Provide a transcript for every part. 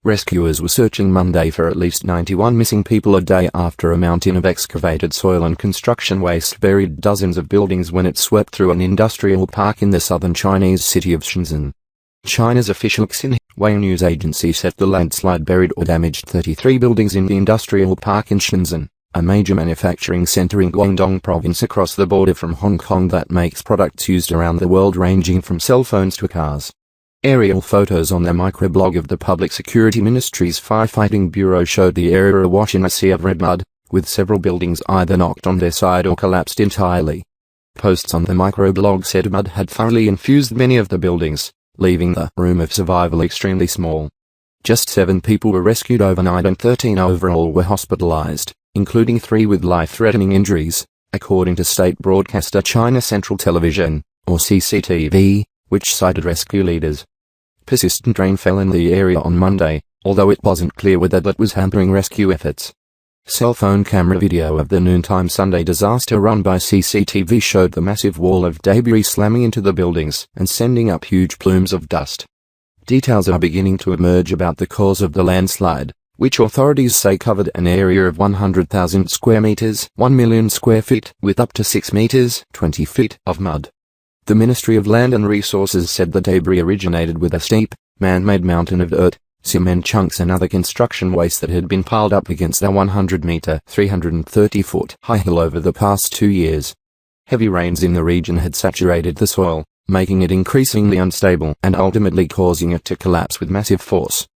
Rescuers were searching Monday for at least 91 missing people a day after a mountain of excavated soil and construction waste buried dozens of buildings when it swept through an industrial park in the southern Chinese city of Shenzhen. China's official Xinhua News Agency said the landslide buried or damaged 33 buildings in the industrial park in Shenzhen, a major manufacturing center in Guangdong province across the border from Hong Kong that makes products used around the world ranging from cell phones to cars. Aerial photos on their microblog of the Public Security Ministry's Firefighting Bureau showed the area awash in a sea of red mud, with several buildings either knocked on their side or collapsed entirely. Posts on the microblog said mud had thoroughly infused many of the buildings, leaving the room of survival extremely small. Just 7 people were rescued overnight and 13 overall were hospitalized, including 3 with life-threatening injuries, according to state broadcaster China Central Television, or CCTV, which cited rescue leaders. Persistent rain fell in the area on Monday, although it wasn't clear whether that was hampering rescue efforts. Cell phone camera video of the noontime Sunday disaster run by CCTV showed the massive wall of debris slamming into the buildings and sending up huge plumes of dust. Details are beginning to emerge about the cause of the landslide, which authorities say covered an area of 100,000 square meters, 1 million square feet, with up to 6 meters, 20 feet, of mud. The Ministry of Land and Resources said the debris originated with a steep, man-made mountain of dirt, cement chunks and other construction waste that had been piled up against a 100-meter, 330-foot high hill over the past 2 years. Heavy rains in the region had saturated the soil, making it increasingly unstable and ultimately causing it to collapse with massive force.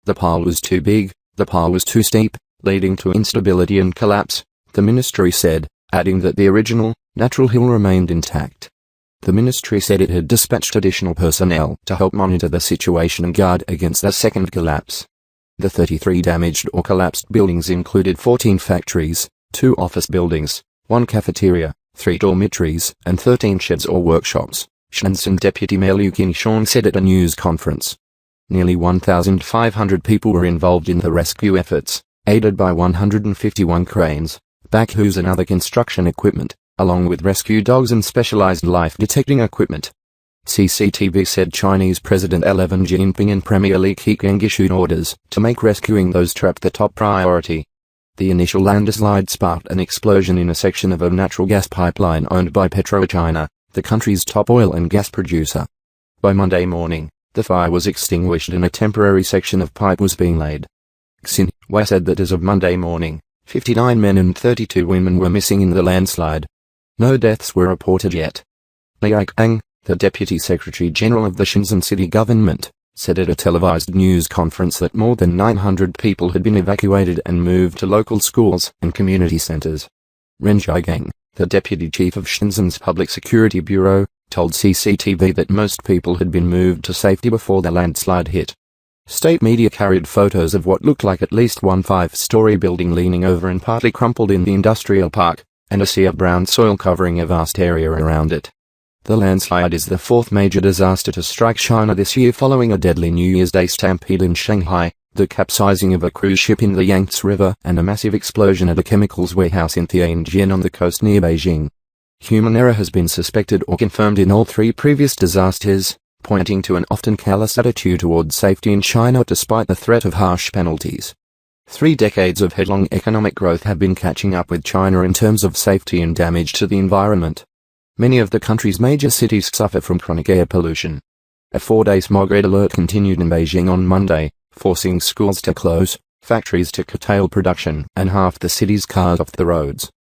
The pile was too big, the pile was too steep, leading to instability and collapse, the ministry said, adding that the original, natural hill remained intact. The ministry said it had dispatched additional personnel to help monitor the situation and guard against a second collapse. The 33 damaged or collapsed buildings included 14 factories, 2 office buildings, 1 cafeteria, 3 dormitories, and 13 sheds or workshops, Shenzhen Deputy Mayor Liu Qingshan said at a news conference. Nearly 1,500 people were involved in the rescue efforts, aided by 151 cranes, backhoes and other construction equipment, along with rescue dogs and specialized life-detecting equipment. CCTV said Chinese President Xi Jinping and Premier Li Keqiang issued orders to make rescuing those trapped the top priority. The initial landslide sparked an explosion in a section of a natural gas pipeline owned by PetroChina, the country's top oil and gas producer. By Monday morning, the fire was extinguished and a temporary section of pipe was being laid. Xinhua said that as of Monday morning, 59 men and 32 women were missing in the landslide. No deaths were reported yet. Li Keqiang, the Deputy Secretary General of the Shenzhen city government, said at a televised news conference that more than 900 people had been evacuated and moved to local schools and community centers. Ren Zhigang, the Deputy Chief of Shenzhen's Public Security Bureau, told CCTV that most people had been moved to safety before the landslide hit. State media carried photos of what looked like at least one 5-story building leaning over and partly crumpled in the industrial park, and a sea of brown soil covering a vast area around it. The landslide is the 4th major disaster to strike China this year following a deadly New Year's Day stampede in Shanghai, the capsizing of a cruise ship in the Yangtze River and a massive explosion at a chemicals warehouse in Tianjin on the coast near Beijing. Human error has been suspected or confirmed in all 3 previous disasters, pointing to an often callous attitude towards safety in China despite the threat of harsh penalties. 3 decades of headlong economic growth have been catching up with China in terms of safety and damage to the environment. Many of the country's major cities suffer from chronic air pollution. A 4-day smog red alert continued in Beijing on Monday, forcing schools to close, factories to curtail production, and half the city's cars off the roads.